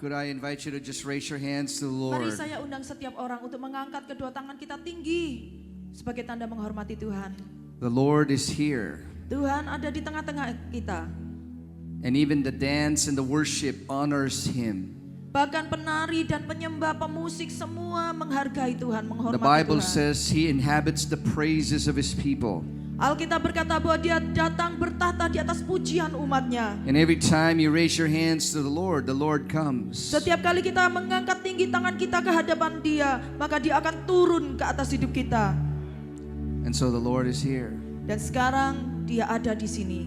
Could I invite you to just raise your hands to the Mari Lord? saya undang setiap orang untuk mengangkat kedua tangan kita tinggi sebagai tanda menghormati Tuhan. The Lord is here. Tuhan ada di tengah-tengah kita. And even the dance and the worship honors Him. Bahkan penari dan penyembah, pemusik semua menghargai Tuhan, The menghormati Bible Tuhan. says He inhabits the praises of His people. Alkitab berkata bahwa Dia datang bertahta di atas pujian umatnya. And every time you raise your hands to the Lord comes. Setiap kali kita mengangkat tinggi tangan kita ke hadapan Dia, maka Dia akan turun ke atas hidup kita. And so the Lord is here. Dan sekarang Dia ada di sini.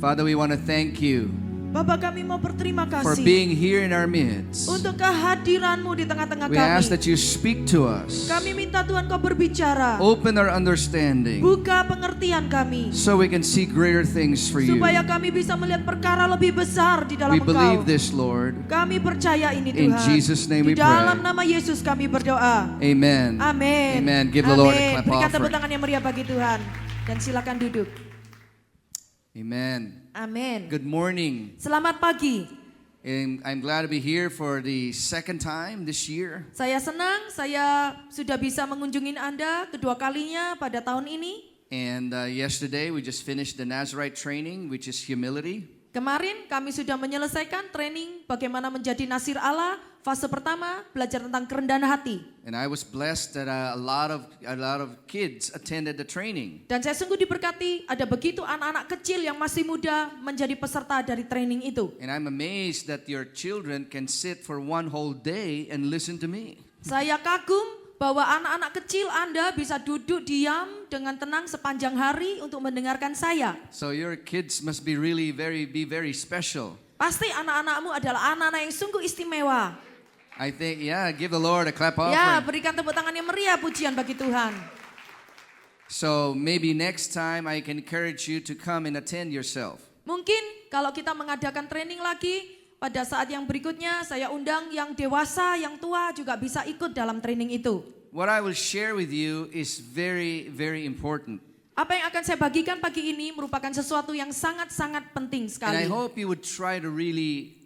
Father, we want to thank you Bapa, kami mau berterima for kasih being here in our midst. untuk kehadiran-Mu di tengah-tengah We kami. ask that you speak to us. Kami minta Tuhan Kau berbicara, Open our understanding buka pengertian kami, so we can see greater things for you. supaya kami bisa melihat perkara lebih besar di dalam We Engkau. believe this, Lord. Kami percaya ini In Tuhan. Jesus' name we Di dalam pray. nama Yesus kami berdoa. Amen. Amin. Amen. Give the Lord a clap Berikan tepuk offering. tangan yang meriah bagi Tuhan. Dan silakan duduk. Amen. Amin. Good morning. Selamat pagi. And I'm glad to be here for the second time this year. Saya senang saya sudah bisa mengunjungi Anda kedua kalinya pada tahun ini. And yesterday we just finished the Nazarite training, which is humility. Kemarin kami sudah menyelesaikan training bagaimana menjadi nasir Allah. Fase pertama belajar tentang kerendahan hati. And I was blessed that a lot of kids attended the training. Dan saya sungguh diberkati ada begitu anak-anak kecil yang masih muda menjadi peserta dari training itu. And I'm amazed that your children can sit for one whole day and listen to me. Saya kagum bahwa anak-anak kecil Anda bisa duduk diam dengan tenang sepanjang hari untuk mendengarkan saya. So your kids must be really very special. Pasti anak-anakmu adalah anak-anak yang sungguh istimewa. I think, yeah, give the Lord a clap Ya, offering. berikan tepuk tangan yang meriah pujian bagi Tuhan. So maybe next time I can encourage you to come and attend yourself. Mungkin kalau kita mengadakan training lagi, pada saat yang berikutnya saya undang yang dewasa, yang tua juga bisa ikut dalam training itu. What I will share with you is very important. Apa yang akan saya bagikan pagi ini merupakan sesuatu yang sangat-sangat penting And I sekali. hope you would try to really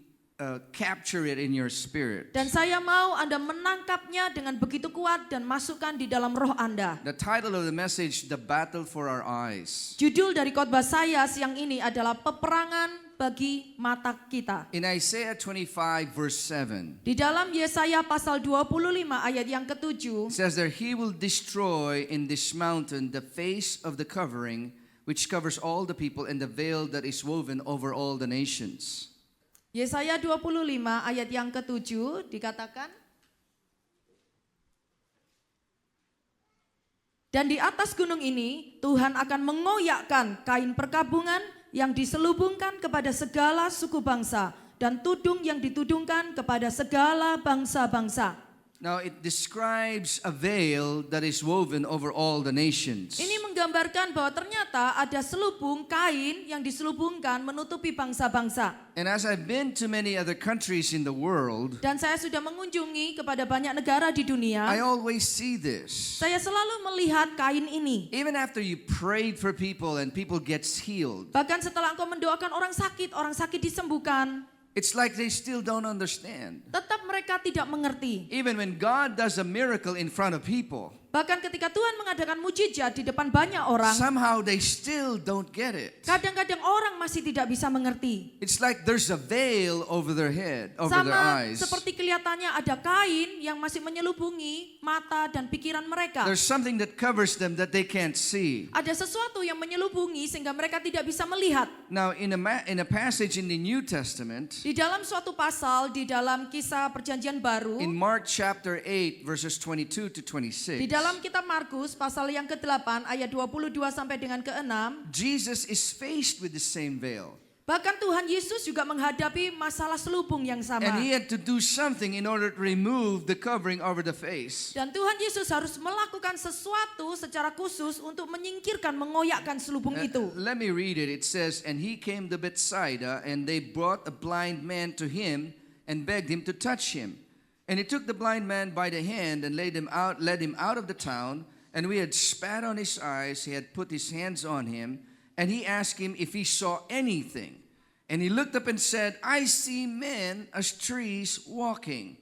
capture it in your spirit. Dan saya mau Anda menangkapnya dengan begitu kuat dan masukkan di dalam roh Anda. The title of the message, The Battle for Our Eyes. Judul dari khotbah saya siang ini adalah peperangan bagi mata kita. In Isaiah 25 verse 7, Di dalam Yesaya pasal 25 ayat yang ke-7, it says that He will destroy in this mountain the face of the covering which covers all the people and the veil that is woven over all the nations. Yesaya 25 ayat yang ke-7 dikatakan, dan di atas gunung ini Tuhan akan mengoyakkan kain perkabungan yang diselubungkan kepada segala suku bangsa dan tudung yang ditudungkan kepada segala bangsa-bangsa. Now it describes a veil that is woven over all the nations. Ini menggambarkan bahwa ternyata ada selubung kain yang diselubungkan menutupi bangsa-bangsa. And as I've been to many other countries in the world, Dan saya sudah mengunjungi kepada banyak negara di dunia. I always see this. Saya selalu melihat kain ini. Even after you prayed for people and people gets healed, Bahkan setelah engkau mendoakan orang sakit disembuhkan. it's like they still don't understand. Tetap mereka tidak mengerti. Even when God does a miracle in front of people, Bahkan ketika Tuhan mengadakan mujizat di depan banyak orang, somehow they still don't get it. kadang-kadang orang masih tidak bisa mengerti. It's like there's a veil over their head, over their Sama eyes. seperti kelihatannya ada kain yang masih menyelubungi mata dan pikiran mereka. There's something that covers them that they can't see. Ada sesuatu yang menyelubungi sehingga mereka tidak bisa melihat. Now, in a passage in the New Testament, Di dalam suatu pasal di dalam kisah perjanjian baru, in Mark chapter 8, verses 22 to di 26, dalam kitab Markus pasal yang ke-8 ayat 22 sampai dengan ke-6, Jesus is faced with the same veil. bahkan Tuhan Yesus juga menghadapi masalah selubung yang sama. And he had to do something in order to remove the covering over the face. Dan Tuhan Yesus harus melakukan sesuatu secara khusus untuk menyingkirkan, mengoyakkan selubung itu. Let me read it. It says, and he came to Bethsaida, and they brought a blind man to him and begged him to touch him. And he took the blind man by the hand and led him out of the town. And we had spat on his eyes. He had put his hands on him. And he asked him if he saw anything. And he looked up and said, I see men as trees walking.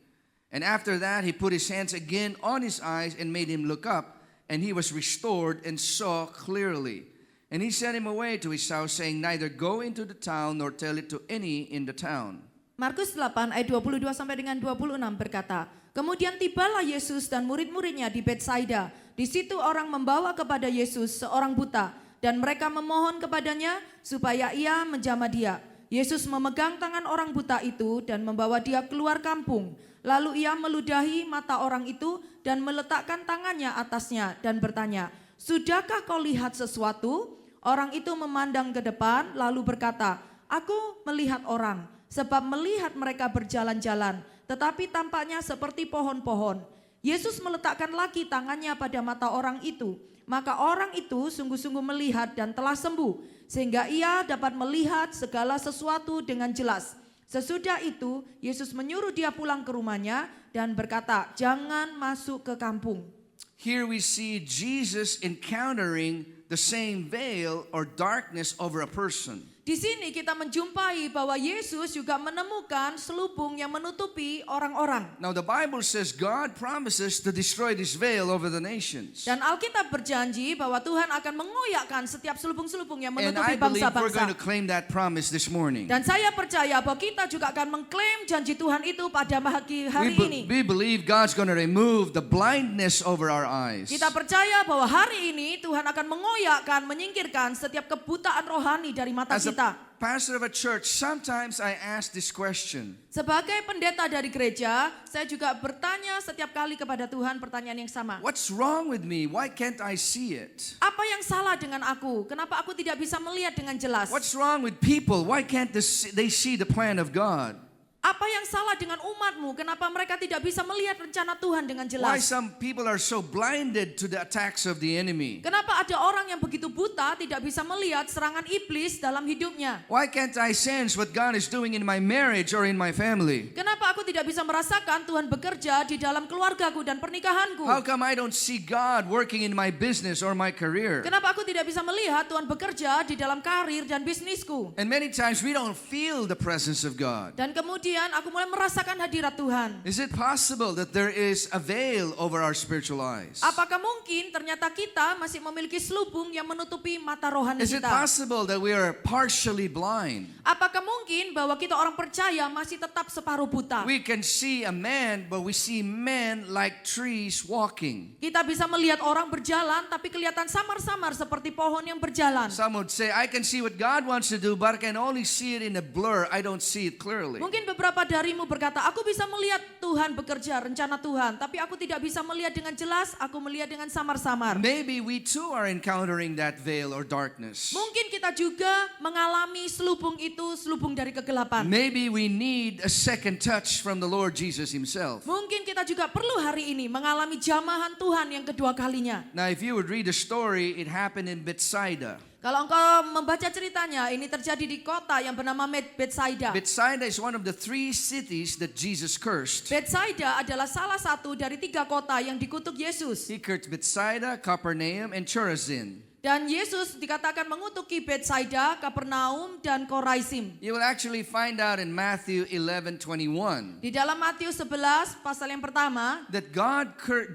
And after that, he put his hands again on his eyes and made him look up. And he was restored and saw clearly. And he sent him away to his house, saying, neither go into the town nor tell it to any in the town. Markus 8 ayat 22 sampai dengan 26 berkata, kemudian tibalah Yesus dan murid-muridnya di Betsaida. Di situ orang membawa kepada Yesus seorang buta dan mereka memohon kepadanya supaya ia menjamah dia. Yesus memegang tangan orang buta itu dan membawa dia keluar kampung. Lalu ia meludahi mata orang itu dan meletakkan tangannya atasnya dan bertanya, sudahkah kau lihat sesuatu? Orang itu memandang ke depan lalu berkata, aku melihat orang. Sebab melihat mereka berjalan-jalan, tetapi tampaknya seperti pohon-pohon. Yesus meletakkan lagi tangannya pada mata orang itu. Maka orang itu sungguh-sungguh melihat dan telah sembuh. Sehingga ia dapat melihat segala sesuatu dengan jelas. Sesudah itu, Yesus menyuruh dia pulang ke rumahnya dan berkata, jangan masuk ke kampung. Here we see Jesus encountering the same veil or darkness over a person. Di sini kita menjumpai bahwa Yesus juga menemukan selubung yang menutupi orang-orang. Now the Bible says God promises to destroy this veil over the nations. Dan Alkitab berjanji bahwa Tuhan akan mengoyakkan setiap selubung-selubung yang And menutupi I believe we're going to bangsa-bangsa. claim that promise this morning. Dan saya percaya bahwa kita juga akan mengklaim janji Tuhan itu pada hari ini. We believe God's going to remove the blindness over our eyes. Kita percaya bahwa hari ini Tuhan akan mengoyakkan, menyingkirkan setiap kebutaan rohani dari mata As a kita. pastor of a church, sometimes I ask this question. Sebagai pendeta dari gereja, saya juga bertanya setiap kali kepada Tuhan pertanyaan yang sama. What's wrong with me? Why can't I see it? Apa yang salah dengan aku? Kenapa aku tidak bisa melihat dengan jelas? What's wrong with people? Why can't they see the plan of God? Apa yang salah dengan umatmu? Kenapa mereka tidak bisa melihat rencana Tuhan dengan Why jelas? some people are so blinded to the attacks of the enemy? Kenapa ada orang yang begitu buta tidak bisa melihat serangan iblis dalam hidupnya? Why can't I sense what God is doing in my marriage or in my family? Kenapa aku tidak bisa merasakan Tuhan bekerja di dalam keluargaku dan pernikahanku? How come I don't see God working in my business or my career? Kenapa aku tidak bisa melihat Tuhan bekerja di dalam karir dan bisnisku? And many times we don't feel the presence of God. Dan kemudian aku mulai merasakan hadirat Tuhan. Is it possible that there is a veil over our spiritual eyes? Apakah mungkin ternyata kita masih memiliki selubung yang menutupi mata rohani Is it kita? possible that we are partially blind? Apakah mungkin bahwa kita orang percaya masih tetap separuh buta? We can see a man, but we see men like trees walking. Kita bisa melihat orang berjalan tapi kelihatan samar-samar seperti pohon yang berjalan. Some would say, I can see what God wants to do, but I can only see it in a blur. I don't see it clearly. Mungkin beberapa darimu berkata, aku bisa melihat Tuhan bekerja, rencana Tuhan, tapi aku tidak bisa melihat dengan jelas, aku melihat dengan samar-samar. Maybe we too are encountering that veil or darkness. Mungkin kita juga mengalami selubung itu, selubung dari kegelapan. Maybe we need a second touch from the Lord Jesus himself. Mungkin kita juga perlu hari ini mengalami jamahan Tuhan yang kedua kalinya. Now, if you would read the story, it happened in Bethsaida. Kalau engkau membaca ceritanya, ini terjadi di kota yang bernama Betsaida. Bethsaida is one of the 3 cities that Jesus cursed. Betsaida adalah salah satu dari 3 kota yang dikutuk Yesus. He cursed Bethsaida, Capernaum, and Chorazin. Dan Yesus dikatakan mengutuki Betsaida, Kapernaum, dan Koraisim. You will actually find out in Matthew 11:21 Di dalam Matius 11 pasal yang pertama, that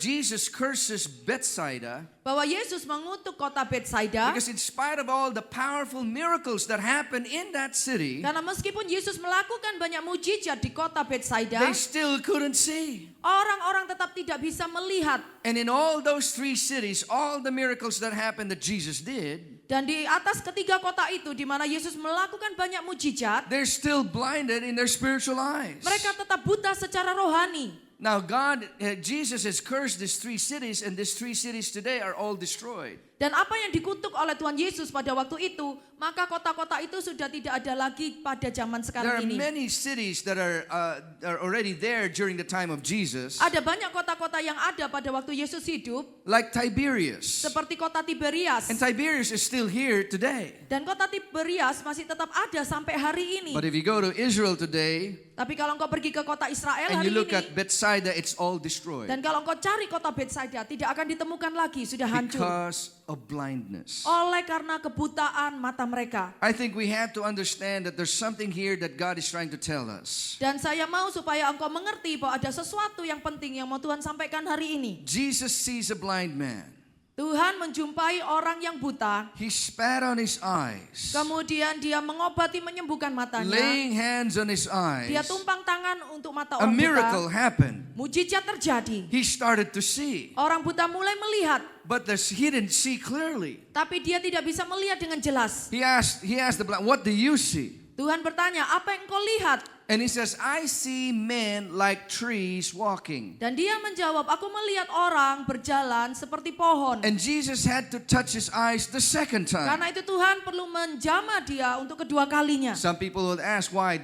Jesus curses Bethsaida bahwa Yesus mengutuk kota Betsaida because in spite of all the powerful miracles that happened in that city, karena meskipun Yesus melakukan banyak mujizat di kota Betsaida, they still couldn't see. orang-orang tetap tidak bisa melihat. And in all those 3 cities, all the miracles that happened that Jesus did, Dan di atas ketiga kota itu di mana Yesus melakukan banyak mujizat, they're still blinded in their spiritual eyes. mereka tetap buta secara rohani. Now Jesus has cursed these 3 cities, and these 3 cities today are all destroyed. Dan apa yang dikutuk oleh Tuhan Yesus pada waktu itu, maka kota-kota itu sudah tidak ada lagi pada zaman There sekarang are ini. many cities that are already there during the time of Jesus, Ada banyak kota-kota yang ada pada waktu Yesus hidup, like Tiberias. seperti kota Tiberias. And Tiberias is still here today. Dan kota Tiberias masih tetap ada sampai hari ini. But if you go to Israel today Tapi kalau engkau pergi ke kota Israel and hari you look ini, at Bethsaida, it's all destroyed dan kalau engkau cari kota Betsaida, tidak akan ditemukan lagi, sudah hancur. because of blindness. oleh karena kebutaan mata mereka. I think we have to understand that there's something here that God is trying to tell us. Dan saya mau supaya engkau mengerti bahwa ada sesuatu yang penting yang mau Tuhan sampaikan hari ini. Jesus sees a blind man. Tuhan menjumpai orang yang buta, He spat on his eyes, kemudian dia mengobati menyembuhkan matanya. laying hands on his Dia eyes. tumpang tangan untuk mata A orang miracle buta. happened. Mujizat terjadi. He started to see, Orang buta mulai melihat, but he didn't see clearly. tapi dia tidak bisa melihat dengan jelas. He asked the blind, "What do you see?" Tuhan bertanya, apa yang kau lihat? And he says, "I see men like trees walking." Dan dia menjawab, aku melihat orang berjalan seperti pohon. And Jesus had to touch his eyes the second time. Karena itu Tuhan perlu menjamah dia untuk kedua kalinya. Some people would ask, why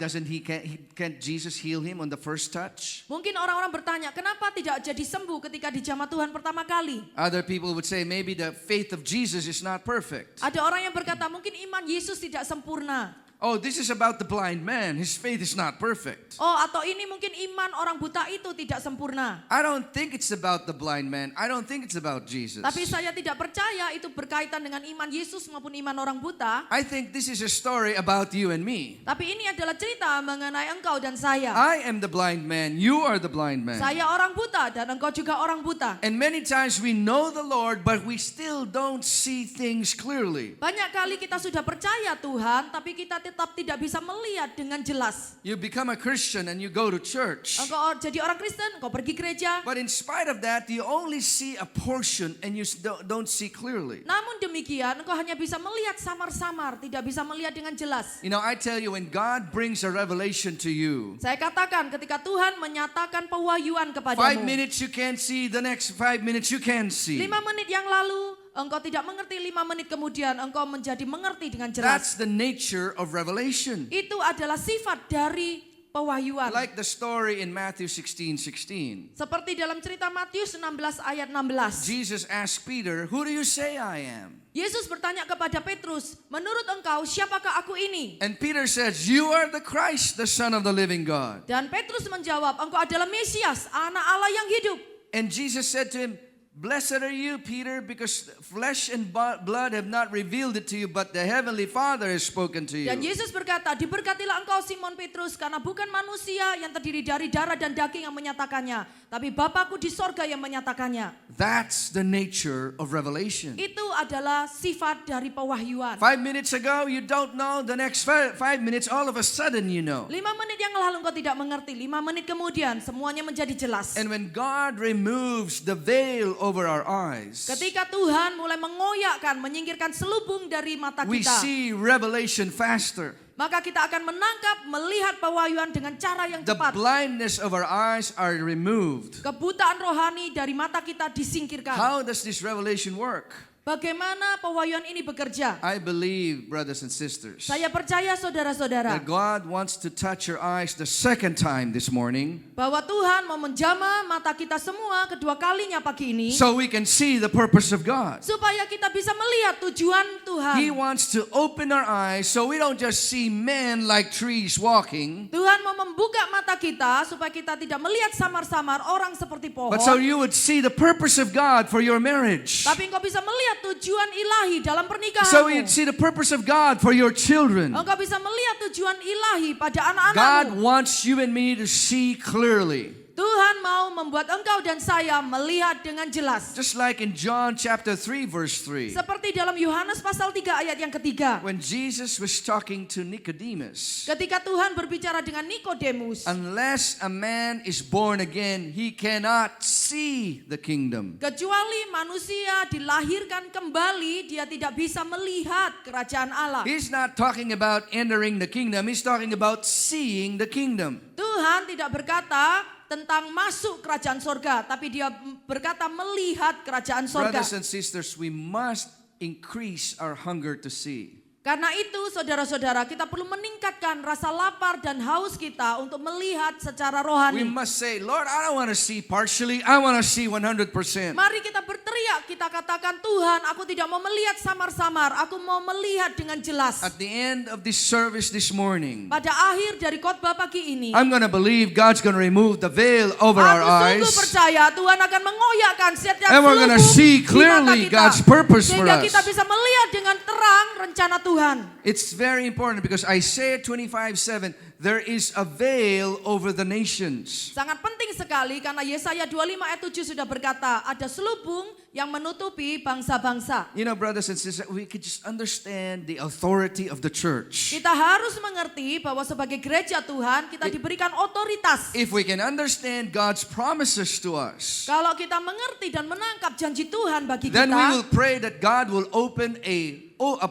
can't Jesus heal him on the first touch? Mungkin orang-orang bertanya, kenapa tidak jadi sembuh ketika dijamah Tuhan pertama kali? Other people would say, maybe the faith of Jesus is not perfect. Ada orang yang berkata, mungkin iman Yesus tidak sempurna. Oh, this is about the blind man. His faith is not perfect. Oh, atau ini mungkin iman orang buta itu tidak sempurna. I don't think it's about the blind man. I don't think it's about Jesus. Tapi saya tidak percaya itu berkaitan dengan iman Yesus maupun iman orang buta. I think this is a story about you and me. Tapi ini adalah cerita mengenai engkau dan saya. I am the blind man. You are the blind man. Saya orang buta dan engkau juga orang buta. And many times we know the Lord, but we still don't see things clearly. Banyak kali kita sudah percaya Tuhan, tapi kita tetap tidak bisa melihat dengan jelas. You become a Christian and you go to church. Engkau jadi orang Kristen, engkau pergi gereja. But in spite of that, you only see a portion and you don't see clearly. Namun demikian, engkau hanya bisa melihat samar-samar, tidak bisa melihat dengan jelas. You know, I tell you, when God brings a revelation to you, Saya katakan ketika Tuhan menyatakan pewahyuan 5 kepadamu, minutes you can't see, the next 5 minutes you can see. 5 menit yang lalu engkau tidak mengerti, 5 menit kemudian engkau menjadi mengerti dengan That's jelas. the nature of revelation. Itu adalah sifat dari pewahyuan. Like the story in Matthew 16:16. Seperti dalam cerita Matius 16 ayat 16. Jesus asked Peter, "Who do you say I am?" Yesus bertanya kepada Petrus, menurut engkau siapakah aku ini? And Peter says, "You are the Christ, the Son of the living God." Dan Petrus menjawab, engkau adalah Mesias, anak Allah yang hidup. And Jesus said to him, "Blessed are you, Peter, because flesh and blood have not revealed it to you, but the heavenly Father has spoken to Dan you." Yesus berkata, diberkatilah engkau Simon Petrus, karena bukan manusia yang terdiri dari darah dan daging yang menyatakannya, tapi Bapakku di sorga yang menyatakannya. That's the nature of revelation. Itu adalah sifat dari pewahyuan. 5 minutes ago, you don't know. The next 5 minutes, all of a sudden you know. 5 menit yang lalu engkau tidak mengerti, 5 menit kemudian semuanya menjadi jelas. And when God removes the veil over our eyes, Ketika Tuhan mulai mengoyakkan, menyingkirkan selubung dari mata we kita, see revelation faster. maka kita akan menangkap, melihat pewahyuan dengan cara yang The tepat. blindness of our eyes are removed. Kebutaan rohani dari mata kita disingkirkan. How does this revelation work? Bagaimana pewahyuan ini bekerja? I believe, brothers and sisters, Saya percaya saudara-saudara that God wants to touch your eyes the second time this morning bahwa Tuhan mau menjamah mata kita semua kedua kalinya pagi ini so we can see the purpose of God. supaya kita bisa melihat tujuan Tuhan. He wants to open our eyes so we don't just see men like trees walking, Tuhan mau membuka mata kita supaya kita tidak melihat samar-samar orang seperti pohon, but so you would see the purpose of God for your marriage. tapi engkau bisa melihat tujuan ilahi dalam So pernikahanmu. you'd see the purpose of God for your children. Engkau bisa melihat tujuan ilahi pada God anak-anakmu. wants you and me to see clearly. Tuhan mau membuat engkau dan saya melihat dengan jelas. Just like in John chapter 3 verse 3. Seperti dalam Yohanes pasal 3 ayat yang ketiga. When Jesus was talking to Nicodemus, Ketika Tuhan berbicara dengan Nikodemus, unless a man is born again, he cannot see the kingdom. kecuali manusia dilahirkan kembali, dia tidak bisa melihat kerajaan Allah. He's not talking about entering the kingdom, he's talking about seeing the kingdom. Tuhan tidak berkata tentang masuk kerajaan sorga, tapi dia berkata melihat kerajaan sorga. Brothers and sisters, we must increase our hunger to see. Karena itu saudara-saudara, kita perlu meningkatkan rasa lapar dan haus kita untuk melihat secara We rohani. must say, Lord, I don't want to see partially. I want to see 100%. Mari kita berteriak, kita katakan, Tuhan, aku tidak mau melihat samar-samar, aku mau melihat dengan jelas. At the end of this service this morning, Pada akhir dari khotbah pagi ini, I'm going to believe God's going to remove the veil over our aku sungguh eyes. percaya Tuhan akan mengoyakkan setiap And we're gonna selubung see di mata clearly kita, God's purpose for sehingga us. kita bisa melihat dengan terang rencana Tuhan. It's very important because Isaiah 25:7, there is a veil over the nations. Sangat penting sekali karena Yesaya 25 ayat 7 sudah berkata, ada selubung yang menutupi bangsa-bangsa. You know, brothers and sisters, we could just understand the authority of the church. Kita harus mengerti bahwa sebagai gereja Tuhan kita diberikan otoritas. If we can understand God's promises to us, Kalau kita mengerti dan menangkap janji Tuhan bagi then we kita, will pray that God will open a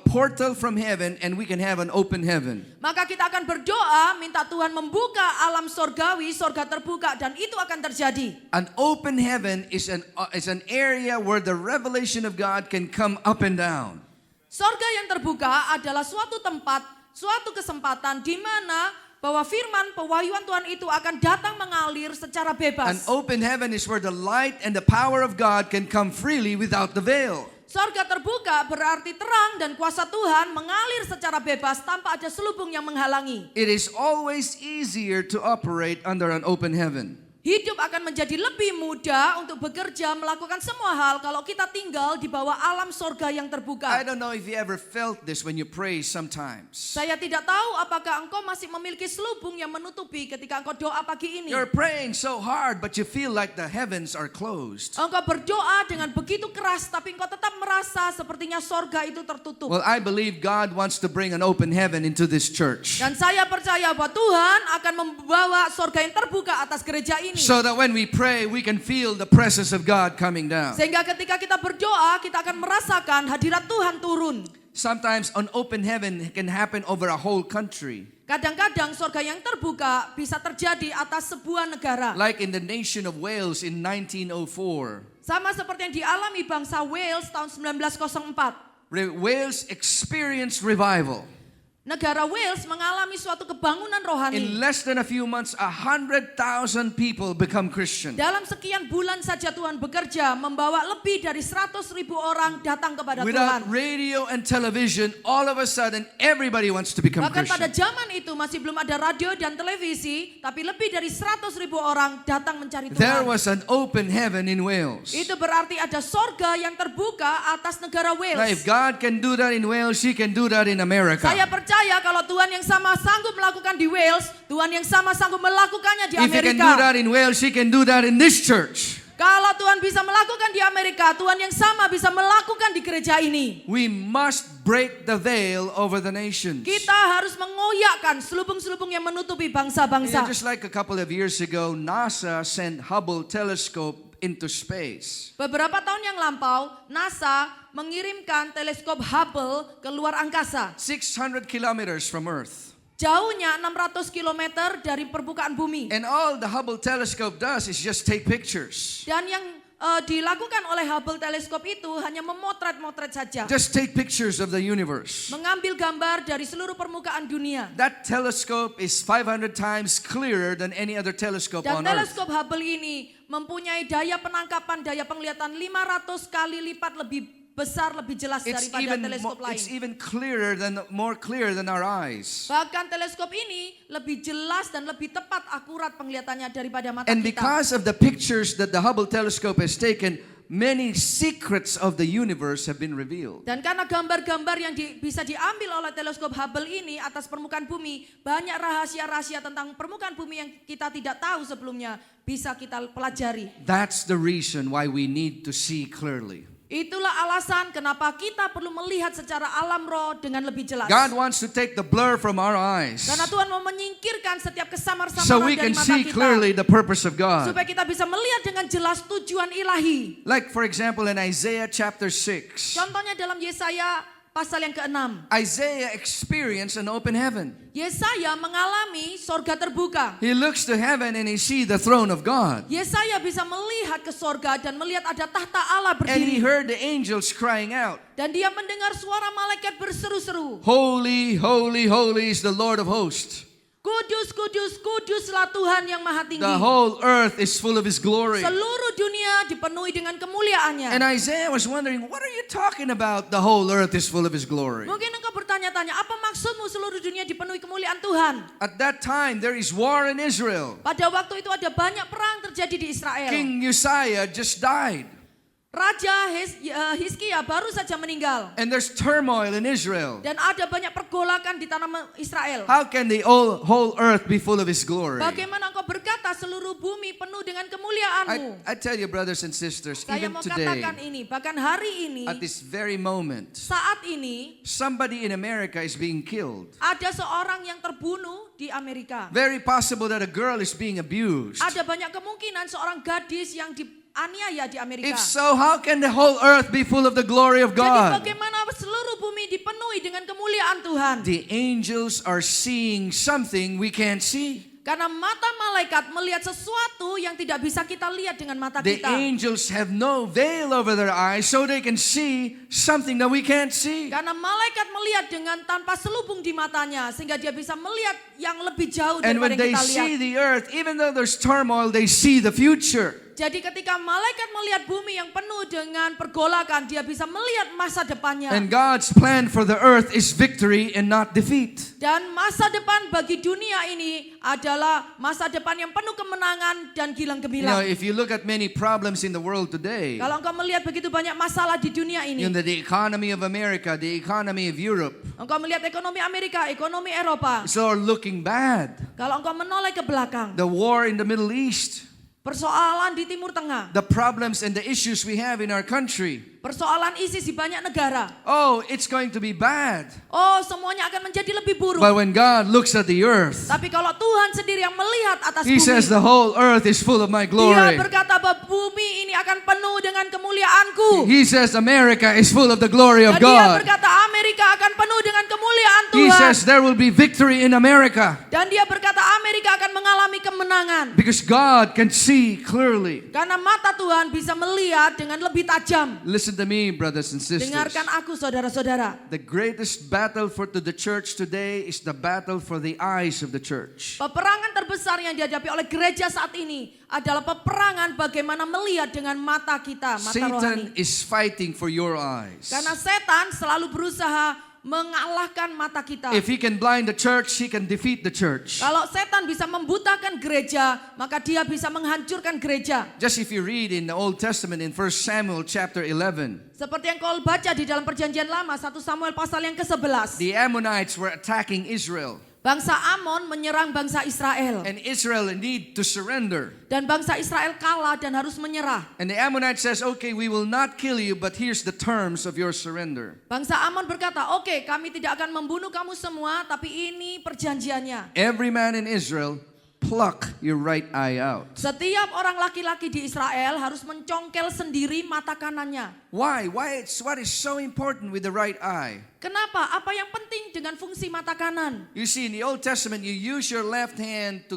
portal from heaven and we can have an open heaven. maka kita akan berdoa minta Tuhan membuka alam sorgawi, sorga terbuka, dan itu akan terjadi. An open heaven is an area where the revelation of God can come up and down. Sorga yang terbuka adalah suatu tempat, suatu kesempatan di mana bahwa firman pewahyuan Tuhan itu akan datang mengalir secara An bebas. open heaven is where the light and the power of God can come freely without the veil. Sorga terbuka berarti terang dan kuasa Tuhan mengalir secara bebas tanpa ada selubung yang menghalangi. It is always easier to operate under an open heaven. Hidup akan menjadi lebih mudah untuk bekerja, melakukan semua hal kalau kita tinggal di bawah alam sorga yang I terbuka. don't know if you ever felt this when you pray sometimes. Saya tidak tahu apakah engkau masih memiliki selubung yang menutupi ketika engkau doa pagi ini. You're praying so hard but you feel like the heavens are closed. Engkau berdoa dengan begitu keras tapi engkau tetap merasa sepertinya sorga itu tertutup. Well, I believe God wants to bring an open heaven into this church. Dan saya percaya bahwa Tuhan akan membawa sorga yang terbuka atas gereja ini. So that when we pray, we can feel the presence of God coming down. Sehingga ketika kita berdoa, kita akan merasakan hadirat Tuhan turun. Sometimes an open heaven can happen over a whole country. Kadang-kadang sorga yang terbuka bisa terjadi atas sebuah negara. Like in the nation of Wales in 1904. Sama seperti yang dialami bangsa Wales tahun 1904. Wales experienced revival. Negara Wales mengalami suatu kebangunan rohani. In less than a few months, 100,000 people become Christian. Dalam sekian bulan saja Tuhan bekerja membawa lebih dari 100,000 orang datang kepada Without Tuhan. radio and television, all of a sudden everybody wants to become Bahkan pada Christian. zaman itu masih belum ada radio dan televisi, tapi lebih dari 100,000 orang datang mencari There Tuhan. was an open heaven in Wales. Itu berarti ada sorga yang terbuka atas negara Now, Wales. if God can do that in Wales, He can do that in America. Saya percaya kalau Tuhan yang sama sanggup melakukan di Wales, Tuhan yang sama sanggup melakukannya di If He can do Amerika. that in Wales, He can do that in this church. Kalau Tuhan bisa melakukan di Amerika, Tuhan yang sama bisa melakukan di gereja ini. We must break the veil over the nations. Kita harus mengoyakkan selubung-selubung yang menutupi You bangsa-bangsa. know, just like a couple of years ago, NASA sent Hubble telescope into space. Beberapa tahun yang lampau, NASA mengirimkan teleskop Hubble ke luar angkasa. 600 kilometers from Earth. Jauhnya 600 km dari permukaan bumi. And all the Hubble telescope does is just take pictures. Dan yang dilakukan oleh Hubble teleskop itu hanya memotret-motret saja. Just take pictures of the universe. Mengambil gambar dari seluruh permukaan dunia. That telescope is 500 times clearer than any other telescope Dan on Earth. teleskop Hubble ini mempunyai daya penangkapan, daya penglihatan 500 kali lipat lebih besar, lebih jelas daripada teleskop It's lain. even more clear than our eyes. Bahkan teleskop ini lebih jelas dan lebih tepat akurat penglihatannya daripada mata And kita. because of the pictures that the Hubble telescope has taken, many secrets of the universe have been revealed. Dan karena gambar-gambar yang bisa diambil oleh teleskop Hubble ini atas permukaan bumi, banyak rahasia-rahasia tentang permukaan bumi yang kita tidak tahu sebelumnya bisa kita pelajari. That's the reason why we need to see clearly. Itulah alasan kenapa kita perlu melihat secara alam roh dengan lebih jelas. God wants to take the blur from our eyes Karena Tuhan mau menyingkirkan setiap kesamar-samaran so we dari can mata see kita. clearly the purpose of God. Supaya kita bisa melihat dengan jelas tujuan ilahi. Like for example in Isaiah chapter 6. Contohnya dalam Yesaya pasal yang ke-6. Isaiah experienced an open heaven. Yesaya mengalami sorga terbuka. He looks to heaven and he sees the throne of God. Yesaya bisa melihat ke sorga dan melihat ada tahta Allah And he berdiri. heard the angels crying out, Dan dia mendengar suara malaikat berseru-seru. Holy, holy, holy is the Lord of hosts. Kudus, kudus, kuduslah Tuhan yang maha tinggi. The whole earth is full of his glory. Seluruh dunia dipenuhi dengan kemuliaannya. And Isaiah was wondering, what are you talking about? The whole earth is full of his glory. Mungkin engkau bertanya-tanya, apa maksudmu seluruh dunia dipenuhi kemuliaan Tuhan? At that time, there is war in Israel. Pada waktu itu ada banyak perang terjadi di Israel. King Uzziah just died. Raja Hizkia baru saja meninggal. And there's turmoil in Israel. Dan ada banyak pergolakan di tanah Israel. How can the whole earth be full of his glory? Bagaimana engkau berkata seluruh bumi penuh dengan kemuliaanmu? I tell you, brothers and sisters, Saya even mau today, katakan ini, bahkan hari ini, at this very moment, saat ini, somebody in America is being killed. ada seorang yang terbunuh di Amerika. Very possible that a girl is being abused. Ada banyak kemungkinan seorang gadis yang dianiaya di Amerika. If so, how can the whole earth be full of the glory of Jadi God? bagaimana seluruh bumi dipenuhi dengan kemuliaan Tuhan? The angels are seeing something we can't see. Karena mata malaikat melihat sesuatu yang tidak bisa kita lihat dengan mata The kita. angels have no veil over their eyes so they can see something that we can't see. Karena malaikat melihat dengan tanpa selubung di matanya sehingga dia bisa melihat yang lebih jauh And daripada when yang they kita lihat. see the earth, even though there's turmoil, they see the future. Jadi ketika malaikat melihat bumi yang penuh dengan pergolakan, dia bisa melihat masa depannya. And God's plan for the earth is victory and not defeat. Dan masa depan bagi dunia ini adalah masa depan yang penuh kemenangan dan gilang You know, gemilang. if you look at many problems in the world today, Kalau engkau melihat begitu banyak masalah di dunia ini, you know, the economy of America, the economy of Europe, engkau melihat ekonomi Amerika, ekonomi Eropa. it's all looking bad. Kalau engkau menoleh ke belakang, The war in the Middle East, persoalan di Timur Tengah, the problems and the issues we have in our country. persoalan ISIS di banyak negara. Oh, it's going to be bad. Oh, semuanya akan menjadi lebih buruk. But when God looks at the earth, Tapi kalau Tuhan sendiri yang melihat atas He bumi, says the whole earth is full of my Dia glory. berkata bahwa bumi ini akan penuh dengan kemuliaanku. He says America is full of the glory Dan of dia God. berkata Amerika akan penuh dengan kemuliaan He Tuhan. says there will be victory in America Dan dia berkata Amerika akan mengalami kemenangan. because God can see clearly. Karena mata Tuhan bisa melihat dengan lebih tajam. Listen to me, brothers and sisters. Dengarkan aku saudara-saudara. The greatest battle for the church today is the battle for the eyes of the church. Peperangan terbesar yang dihadapi oleh gereja saat ini adalah peperangan bagaimana melihat dengan mata kita, mata Satan rohani. is fighting for your eyes. Karena setan selalu berusaha mengalahkan mata kita. If he can blind the church, he can defeat the church. Kalau setan bisa membutakan gereja, maka dia bisa menghancurkan gereja. Just if you read in the Old Testament in 1 Samuel chapter 11, Seperti yang kau baca di dalam perjanjian lama, 1 Samuel pasal yang ke-11. the Ammonites were attacking Israel, Bangsa Amon menyerang bangsa Israel. and Israel need to surrender. Dan bangsa Israel kalah dan harus menyerah. And the Ammonites says, okay, we will not kill you, but here's the terms of your surrender. Bangsa Amon berkata, oke, kami tidak akan membunuh kamu semua, tapi ini perjanjiannya. Every man in Israel, pluck your right eye out. Setiap orang laki-laki di Israel harus mencongkel sendiri mata kanannya. Why? What is so important with the right eye? Kenapa? Apa yang penting dengan fungsi mata kanan? You see, in the Old Testament, you use your left hand to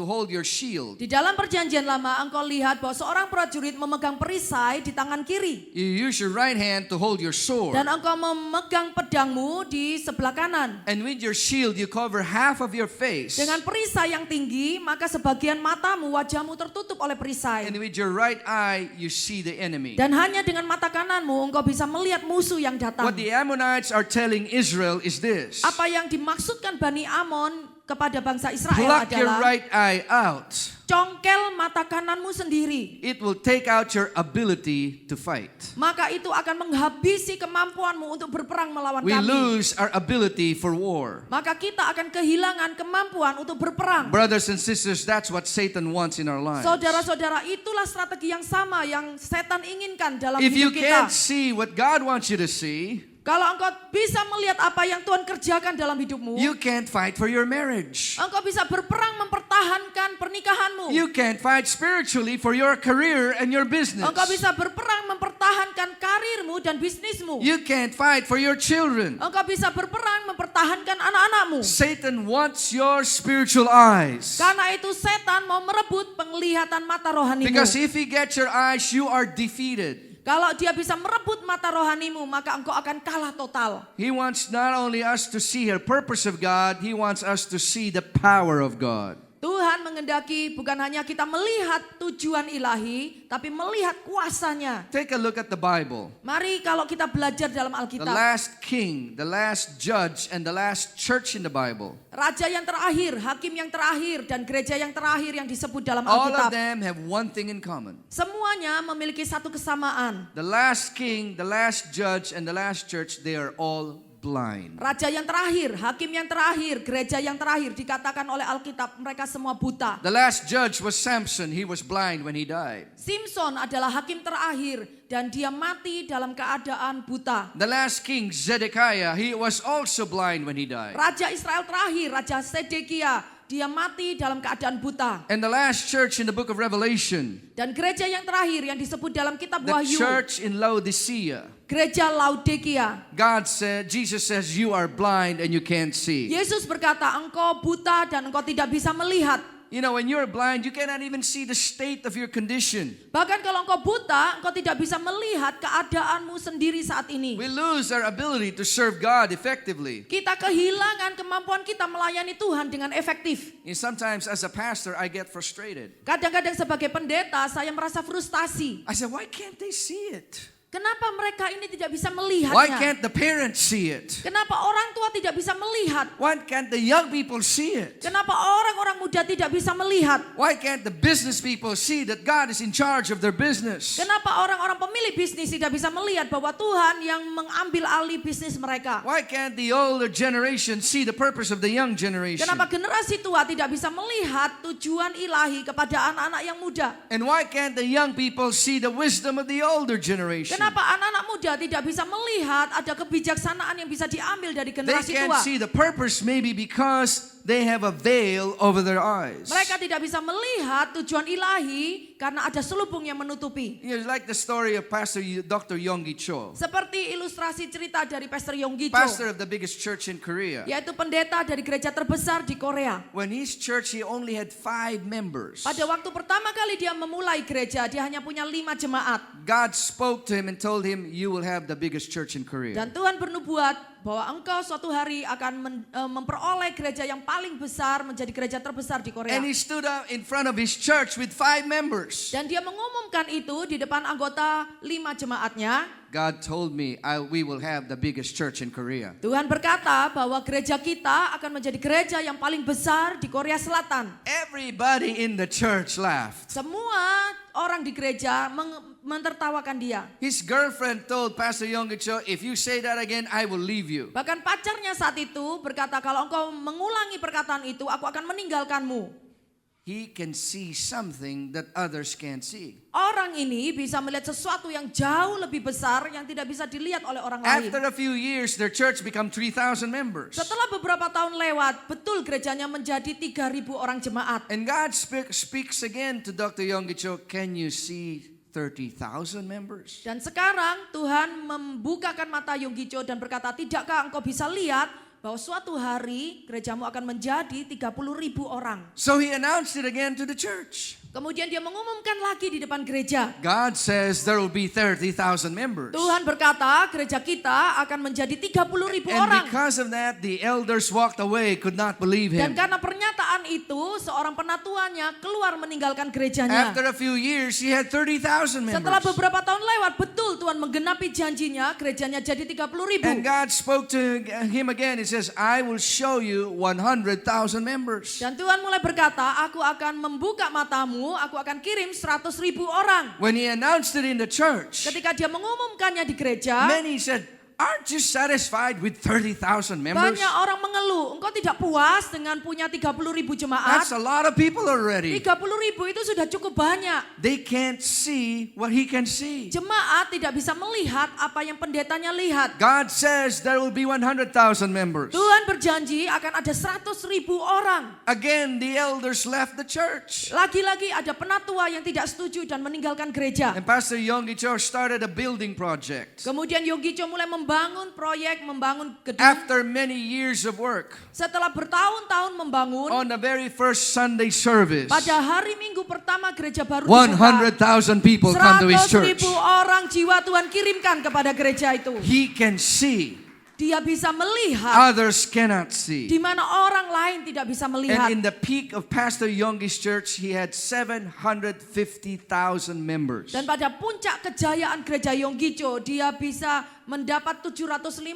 hold your shield. Di dalam perjanjian lama engkau lihat bahwa seorang prajurit memegang perisai di tangan kiri. You use your right hand to hold your sword. Dan engkau memegang pedangmu di sebelah kanan. And with your shield, you cover half of your face. Dengan perisai yang tinggi, maka sebagian matamu, wajahmu tertutup oleh perisai. And with your right eye, you see the enemy. Dan hanya dengan mata kananmu engkau bisa melihat musuh yang datang. What the Ammonites are telling Israel is this: Apa yang dimaksudkan Bani Amon kepada bangsa Israel pluck your adalah right eye out. congkel mata kananmu sendiri. It will take out your ability to fight. Maka itu akan menghabisi kemampuanmu untuk berperang melawan We kami. lose our ability for war. Maka kita akan kehilangan kemampuan untuk berperang. Brothers and sisters, that's what Satan wants in our lives. Saudara-saudara, itulah strategi yang sama yang setan inginkan dalam If you hidup kita. can't see what God wants you to see, Kalau engkau bisa melihat apa yang Tuhan kerjakan dalam hidupmu, You can't fight for your marriage. engkau bisa berperang mempertahankan pernikahanmu. You can't fight spiritually for your career and your business. Engkau bisa berperang mempertahankan karirmu dan bisnismu. You can't fight for your children. Engkau bisa berperang mempertahankan anak-anakmu. Satan wants your spiritual eyes. Karena itu setan mau merebut penglihatan mata rohanimu. Because if he gets your eyes, you are defeated. Kalau dia bisa merebut mata rohanimu, maka engkau akan kalah total. He wants not only us to see the purpose of God, he wants us to see the power of God. Tuhan mengendaki bukan hanya kita melihat tujuan ilahi, tapi melihat kuasanya. Take a look at the Bible. Mari kalau kita belajar dalam The Alkitab. last king, the last judge, and the last church in the Bible. Raja yang terakhir, hakim yang terakhir, dan gereja yang terakhir yang disebut dalam All of Alkitab. them have one thing in common. Semuanya memiliki satu kesamaan. The last king, the last judge, and the last church, they are all blind. Raja yang terakhir, hakim yang terakhir, gereja yang terakhir dikatakan oleh Alkitab mereka semua buta. The last judge was Samson. He was blind when he died. Simpson adalah hakim terakhir dan dia mati dalam keadaan buta. The last king, Zedekiah, he was also blind when he died. Raja Israel terakhir, Raja Sedekia, dia mati dalam keadaan buta. And the last church in the book of Revelation, Dan gereja yang terakhir yang disebut dalam kitab the Wahyu, church in Laodicea, gereja Laodikia. Jesus says, you are blind and you can't see. Yesus berkata, engkau buta dan engkau tidak bisa melihat. You know, when you're blind, you cannot even see the state of your condition. Bahkan kalau engkau buta, engkau tidak bisa melihat keadaanmu sendiri saat ini. We lose our ability to serve God effectively. Kita kehilangan kemampuan kita melayani Tuhan dengan efektif. And sometimes as a pastor, I get frustrated. Kadang-kadang sebagai pendeta, saya merasa frustasi. I said, why can't they see it? Kenapa mereka ini tidak bisa Why melihatnya? can't the parents see it? Kenapa orang tua tidak bisa melihat? Why can't the young people see it? Kenapa orang-orang muda tidak bisa melihat? Why can't the business people see that God is in charge of their business? Kenapa orang-orang pemilik bisnis tidak bisa melihat bahwa Tuhan yang mengambil alih bisnis mereka? Why can't the older generation see the purpose of the young generation? Kenapa generasi tua tidak bisa melihat tujuan ilahi kepada anak-anak yang muda? And why can't the young people see the wisdom of the older generation? Kenapa anak-anak muda tidak bisa melihat ada kebijaksanaan yang bisa diambil dari They generasi can't tua? see the purpose maybe because they have a veil over their eyes. Mereka tidak bisa melihat tujuan ilahi karena ada selubung yang menutupi. You know, like the story of Dr. Yonggi Cho, Seperti ilustrasi cerita dari Pastor Yonggi Cho, pastor of the biggest church in Korea. yaitu pendeta dari gereja terbesar di Korea. When his church, he only had 5 members. Pada waktu pertama kali dia memulai gereja, dia hanya punya 5 jemaat. God spoke to him and told him, you will have the biggest church in Korea. Dan Tuhan bernubuat bahwa engkau suatu hari akan memperoleh gereja yang paling besar, menjadi gereja terbesar di Korea. And he stood up in front of his church with 5 members. Dan dia mengumumkan itu di depan anggota 5 jemaatnya. God told me we will have the biggest church in Korea. Tuhan berkata bahwa gereja kita akan menjadi gereja yang paling besar di Korea Selatan. Everybody in the church laughed. Semua orang di gereja mentertawakan dia. His girlfriend told Pastor Yonggi Cho, if you say that again, I will leave you. Bahkan pacarnya saat itu berkata, kalau engkau mengulangi perkataan itu, aku akan meninggalkanmu. He can see something that others can't see. Orang ini bisa melihat sesuatu yang jauh lebih besar yang tidak bisa dilihat oleh orang lain. After a few years, their church became 3,000 members. Setelah beberapa tahun lewat, betul gerejanya menjadi 3.000 orang jemaat. And God speaks again to Dr. Yonggi Cho, can you see 30,000 members? Dan sekarang Tuhan membukakan mata Yonggi Cho dan berkata, tidakkah engkau bisa lihat bahwa suatu hari gerejamu akan menjadi 30.000 orang. So he announced it again to the church. Kemudian dia mengumumkan lagi di depan gereja. God says there will be 30,000 members. Tuhan berkata gereja kita akan menjadi 30.000 And orang. because of that, the elders walked away, could not believe Dan him. karena pernyataan itu, seorang penatuannya keluar meninggalkan gerejanya. After a few years, he had 30,000 Setelah members. beberapa tahun lewat, betul Tuhan menggenapi janjinya, gerejanya jadi 30.000. And God spoke to him again. He says, I will show you 100,000 members. Dan Tuhan mulai berkata, aku akan membuka matamu, aku akan kirim 100.000 orang. When he announced it in the church, Ketika dia mengumumkannya di gereja, many said, Aren't you satisfied with 30,000 members? Banyak orang mengeluh, engkau tidak puas dengan punya 30.000 jemaat. That's a lot of people already. 30.000 itu sudah cukup banyak. They can't see what he can see. Jemaat tidak bisa melihat apa yang pendetanya lihat. God says there will be 100,000 members. Tuhan berjanji akan ada 100.000 orang. Again, the elders left the church. Lagi-lagi ada penatua yang tidak setuju dan meninggalkan gereja. And Pastor Yonggi Cho started a building project. Kemudian Yonggi Cho mulai membangun proyek, membangun gedung. After many years of work, Setelah bertahun-tahun membangun, on the very first Sunday service, pada hari Minggu pertama gereja baru dibuka, 100,000 people come to his church. 100.000 orang jiwa Tuhan kirimkan kepada gereja itu. He can see, Dia bisa melihat others cannot see. di mana orang lain tidak bisa melihat. And in the peak of Pastor Yonggi's church, he had 750,000 members. Dan pada puncak kejayaan gereja Yonggi-cho, dia bisa mendapat 750.000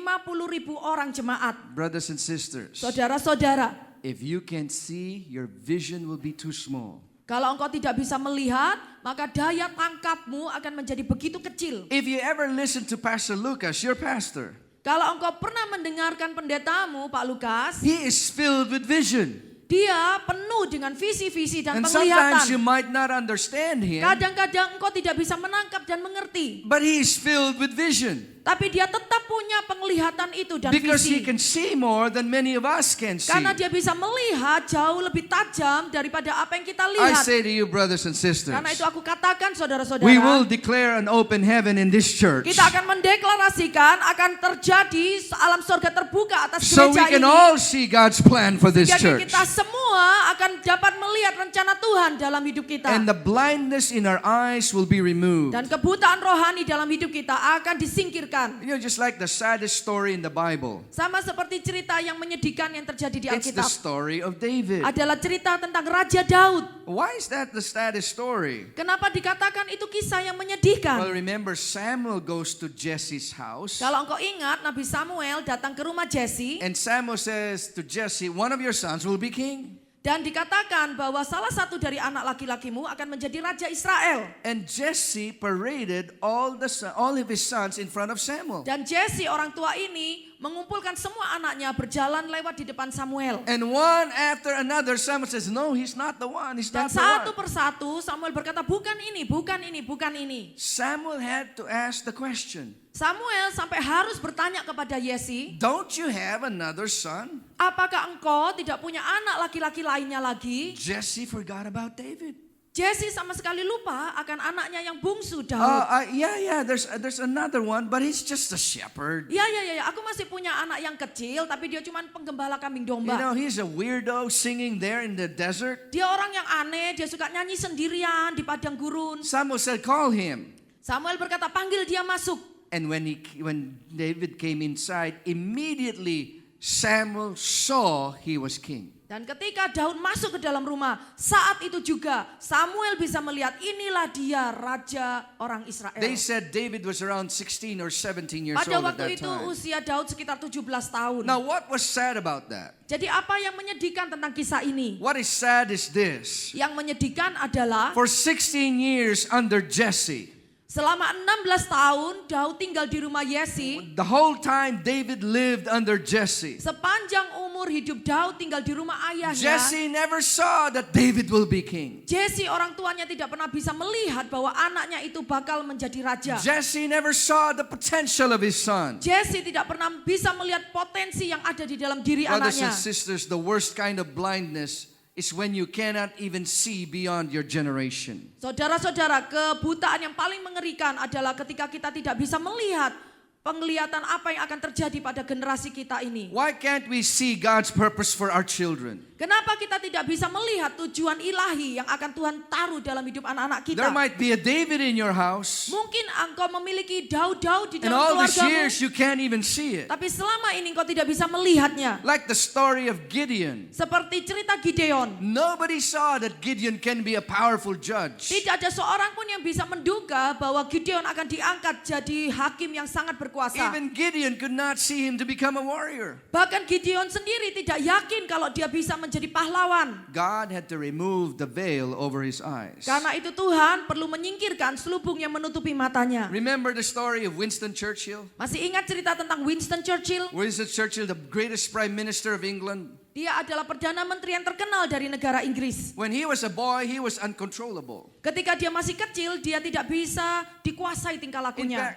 orang jemaat. Brothers and sisters, Saudara-saudara, if you can see, your vision will be too small. kalau engkau tidak bisa melihat, maka daya tangkapmu akan menjadi begitu kecil. If you ever listen to Pastor Lucas, your pastor, Kalau engkau pernah mendengarkan pendetamu, Pak Lukas, he is filled with vision. dia penuh dengan visi-visi dan And sometimes you penglihatan. might not understand him, Kadang-kadang engkau tidak bisa menangkap dan mengerti. but he is filled with vision. Tapi dia tetap punya penglihatan itu dan Because he visi. can see more than many of us can see. Karena dia bisa melihat jauh lebih tajam daripada apa yang kita I lihat. say to you, brothers and sisters, Karena itu aku katakan saudara-saudara, we will declare an open heaven in this church, kita akan mendeklarasikan akan terjadi alam surga terbuka atas so we gereja can ini. all see God's plan for this Jadi church. kita semua akan dapat melihat rencana Tuhan dalam hidup kita. And the blindness in our eyes will be removed. Dan kebutaan rohani dalam hidup kita akan disingkirkan. You know, just like the saddest story in the Bible, Sama seperti cerita yang menyedihkan yang terjadi di it's the Alkitab. story of David. Adalah cerita tentang Raja Daud. Why is that the saddest story? Kenapa dikatakan itu kisah yang Well, menyedihkan? remember, Samuel goes to Jesse's house, Kalau engkau ingat, Nabi Samuel datang ke rumah Jesse. and Samuel says to Jesse, one of your sons will be king. Dan dikatakan bahwa salah satu dari anak laki-lakimu akan menjadi Raja Israel. And Jesse paraded all of his sons in front of Samuel. Dan Jesse orang tua ini mengumpulkan semua anaknya berjalan lewat di depan Samuel. And one after another, Samuel says, no, he's not the one, he's Dan not the satu one. persatu Samuel berkata, bukan ini, bukan ini, bukan ini. Samuel had to ask the question, Samuel sampai harus bertanya kepada Yesi, don't you have another son? apakah engkau tidak punya anak laki-laki lainnya lagi? Jesse forgot about David. Jesse sama sekali lupa akan anaknya yang bungsu Daud. Yeah, there's another one, but he's just a shepherd. Ya, aku masih punya anak yang kecil, tapi dia cuma penggembala kambing You domba. know, he's a weirdo singing there in the desert. Dia orang yang aneh, dia suka nyanyi sendirian di padang gurun. Samuel said, call him. Samuel berkata, panggil dia masuk. And when David came inside, immediately Samuel saw he was king. Dan ketika Daud masuk ke dalam rumah, saat itu juga Samuel bisa melihat inilah dia raja orang Israel. They said David was around 16 or 17 years Pada old at waktu that itu time. usia Daud sekitar 17 tahun. Now, what was sad about that? Jadi apa yang menyedihkan tentang kisah ini? What is sad is this. Yang menyedihkan adalah For 16 years under Jesse, selama 16 tahun Daud tinggal di rumah Yesi. the whole time David lived under Jesse, Sepanjang umur hidup Daud tinggal di rumah ayahnya. Jesse never saw that David will be king. Jesse orang tuanya tidak pernah bisa melihat bahwa anaknya itu bakal menjadi raja. Jesse never saw the potential of his son. Jesse tidak pernah bisa melihat potensi yang ada di dalam diri Brothers anaknya. and sisters, the worst kind of blindness is when you cannot even see beyond your generation. Saudara-saudara, kebutaan yang paling mengerikan adalah ketika kita tidak bisa melihat penglihatan apa yang akan terjadi pada generasi kita ini. Why can't we see God's purpose for our children? Kenapa kita tidak bisa melihat tujuan ilahi yang akan Tuhan taruh dalam hidup anak-anak kita? There might be a David in your house, Mungkin engkau memiliki Daud-Daud di and dalam all these keluargamu, years you can't even see it. tapi selama ini engkau tidak bisa melihatnya. Like the story of Gideon. Seperti cerita Gideon. Nobody saw that Gideon can be a powerful judge. Tidak ada seorang pun yang bisa menduga bahwa Gideon akan diangkat jadi hakim yang sangat And berkuasa. Even Gideon could not see him to become a warrior. Bahkan Gideon sendiri tidak yakin kalau dia bisa menjadi pahlawan. God had to remove the veil over his eyes. Karena itu Tuhan perlu menyingkirkan selubung yang menutupi matanya. Remember the story of Winston Churchill? Masih ingat cerita tentang Winston Churchill? Winston Churchill, the greatest prime minister of England. Dia adalah Perdana Menteri yang terkenal dari negara Inggris. When he was a boy, he was uncontrollable. Ketika dia masih kecil, dia tidak bisa dikuasai tingkah lakunya.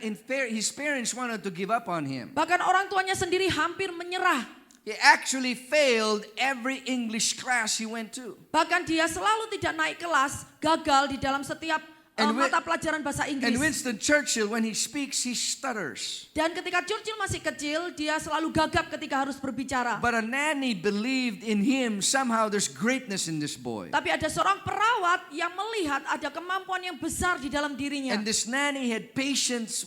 His parents wanted to give up on him. Bahkan orang tuanya sendiri hampir menyerah. He actually failed every English class he went to. Bahkan dia selalu tidak naik kelas, gagal di dalam setiap mata pelajaran bahasa And Inggris. Winston Churchill, when he speaks, he stutters. Dan ketika Churchill masih kecil, dia selalu gagap ketika harus berbicara. But a nanny believed in him. Somehow there's greatness in this boy. Tapi ada seorang perawat yang melihat ada kemampuan yang besar di dalam dirinya. And this nanny had patience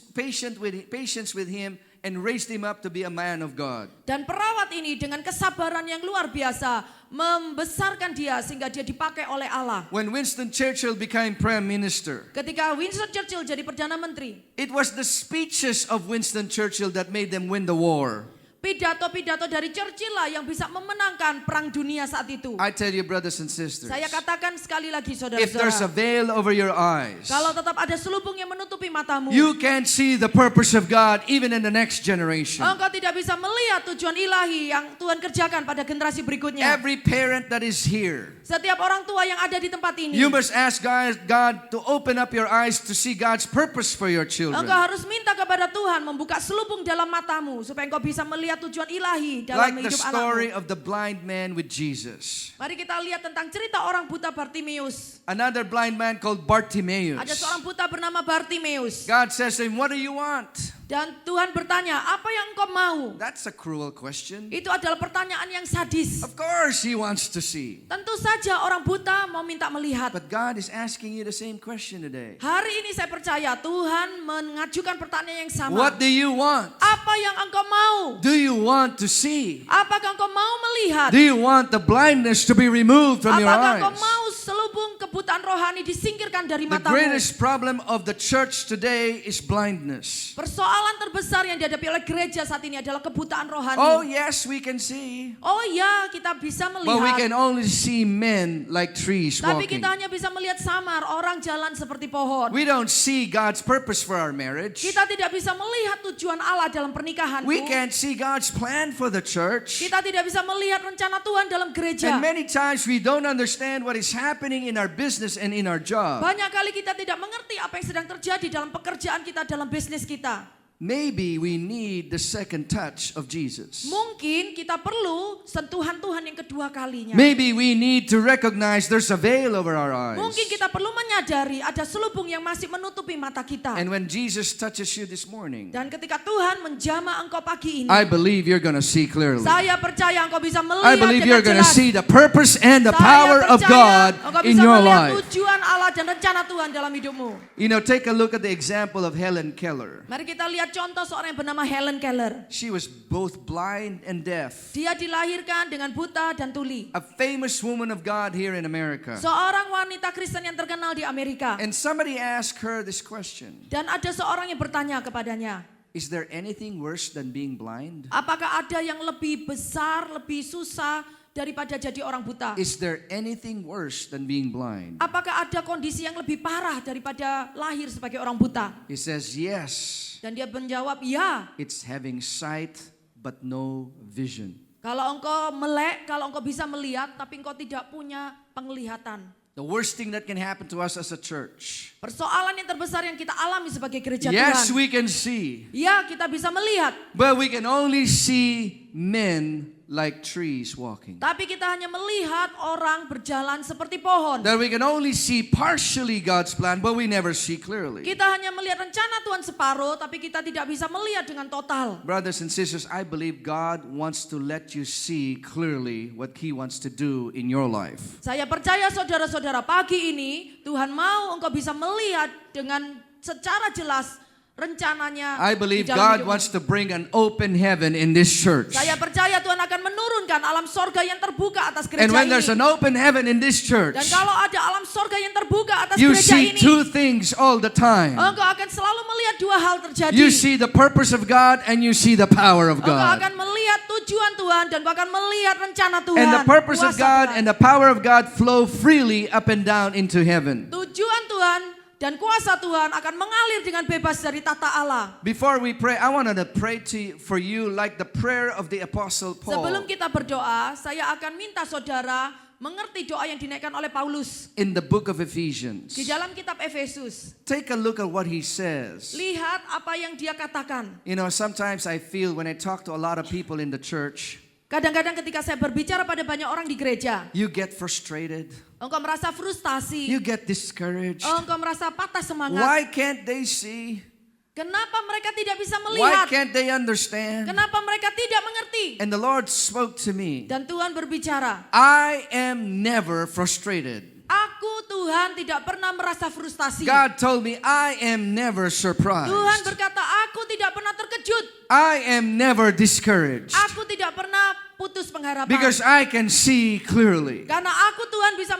with him and raised him up to be a man of God. Dan perawat ini dengan kesabaran yang luar biasa membesarkan dia sehingga dia dipakai oleh Allah. When Winston Churchill became prime minister, Ketika Winston Churchill jadi Perdana Menteri, it was the speeches of Winston Churchill that made them win the war. pidato-pidato dari Churchill lah yang bisa memenangkan perang dunia saat itu. I tell you, brothers and sisters, Saya katakan sekali lagi if there's a saudara-saudara, veil over your eyes, kalau tetap ada selubung yang menutupi matamu, you can't see the purpose of God even in the next generation. engkau tidak bisa melihat tujuan ilahi yang Tuhan kerjakan pada generasi berikutnya. Every parent that is here, Setiap orang tua yang ada di tempat ini, you must ask God to open up your eyes to see God's purpose for your children. engkau harus minta kepada Tuhan membuka selubung dalam matamu supaya engkau bisa melihat tujuan ilahi dalam Like the hidup story anakmu. of the blind man with Jesus. Mari kita lihat tentang cerita orang buta Bartimeus. Another blind man called Bartimaeus. Ada seorang buta bernama Bartimeus. God says to him, "What do you want?" Dan Tuhan bertanya, apa yang engkau mau? That's a cruel question. Itu adalah pertanyaan yang sadis. Of course he wants to see. Tentu saja orang buta mau minta melihat. But God is asking you the same question today. Hari ini saya percaya Tuhan mengajukan pertanyaan yang sama. What do you want? Apa yang engkau mau? Do you want to see? Apakah engkau mau melihat? Do you want the blindness to be removed from your Apakah engkau eyes? mau selubung kebutaan rohani disingkirkan dari The matamu? greatest problem of the church today is blindness. Persoalan terbesar yang dihadapi oleh gereja saat ini adalah kebutaan rohani. Oh yes, we can see. Oh ya, kita bisa But we melihat. can only see men like trees Tapi walking. kita hanya bisa melihat samar, orang jalan seperti pohon. We don't see God's purpose for our marriage. Kita tidak bisa melihat tujuan Allah dalam pernikahanku. We can't see God's plan for the church. Kita tidak bisa melihat rencana Tuhan dalam gereja. And many times we don't understand what is happening in our business and in our job. Banyak kali kita tidak mengerti apa yang sedang terjadi dalam pekerjaan kita, dalam bisnis kita. Maybe we need the second touch of Jesus. Mungkin kita perlu sentuhan Tuhan yang kedua kalinya. Maybe we need to recognize there's a veil over our eyes. Mungkin kita perlu menyadari ada selubung yang masih menutupi mata kita. And when Jesus touches you this morning, Dan ketika Tuhan menjamah engkau pagi ini, I believe you're going to see clearly. saya percaya engkau bisa I melihat believe dengan you're going to jelas. see the purpose and the Saya power of percaya God engkau in bisa your melihat life. tujuan Allah dan rencana Tuhan dalam hidupmu. You know, take a look at the example of Helen Keller. Mari kita lihat contoh seorang yang bernama Helen Keller. She was both blind and deaf. Dia dilahirkan dengan buta dan tuli. A famous woman of God here in America. Seorang wanita Kristen yang terkenal di Amerika. And somebody asked her this question. Dan ada seorang yang bertanya kepadanya, Is there anything worse than being blind? apakah ada yang lebih besar, lebih susah daripada jadi orang buta? Is there anything worse than being blind? Apakah ada kondisi yang lebih parah daripada lahir sebagai orang buta? He says, yes. Dan dia menjawab, ya. It's having sight but no vision. Kalau engkau melek, kalau engkau bisa melihat, tapi engkau tidak punya penglihatan. The worst thing that can happen to us as a church. Persoalan yang terbesar yang kita alami sebagai gereja Yes, Tuhan. we can see. Ya, kita bisa melihat. But we can only see men like trees walking. Tapi kita hanya melihat orang berjalan seperti pohon. That we can only see partially God's plan, but we never see clearly. Kita hanya melihat rencana Tuhan separuh, tapi kita tidak bisa melihat dengan total. Brothers and sisters, I believe God wants to let you see clearly what He wants to do in your life. Saya percaya saudara-saudara, pagi ini Tuhan mau engkau bisa melihat dengan secara jelas rencananya. I di believe dalam God hidupmu. wants to bring an open heaven in this church. Saya percaya Tuhan akan menurunkan memohonkan alam sorga yang terbuka atas gereja And when ini. there's an open heaven in this church, Dan kalau ada alam sorga yang terbuka atas you gereja see ini, two things all the time. engkau akan selalu melihat dua hal terjadi. You see the purpose of God and you see the power of Engkau God. akan melihat tujuan Tuhan dan engkau akan melihat rencana Tuhan. And the purpose of kuasa God Tuhan. and the power of God flow freely up and down into heaven. Tujuan Tuhan dan kuasa Tuhan akan mengalir dengan bebas dari tata Allah. Before we pray, I wanted to pray for you like the prayer of the Apostle Sebelum Paul kita berdoa, saya akan minta saudara mengerti doa yang dinaikkan oleh Paulus in the book of Ephesians. di dalam kitab Efesus. Take a look at what he says. Lihat apa yang dia katakan. You know, sometimes I feel when I talk to a lot of people in the church, Kadang-kadang ketika saya berbicara pada banyak orang di gereja, you get frustrated, engkau merasa frustasi, you get discouraged. engkau merasa patah semangat. Why can't they see? Kenapa mereka tidak bisa Why melihat? can't they understand? Kenapa mereka tidak mengerti? And the Lord spoke to me. Dan Tuhan berbicara, I am never frustrated. aku Tuhan tidak pernah merasa frustasi. God told me I am never surprised. Tuhan berkata, aku tidak pernah terkejut. I am never discouraged. Aku tidak pernah putus pengharapan. Because I can see clearly. Karena aku Tuhan bisa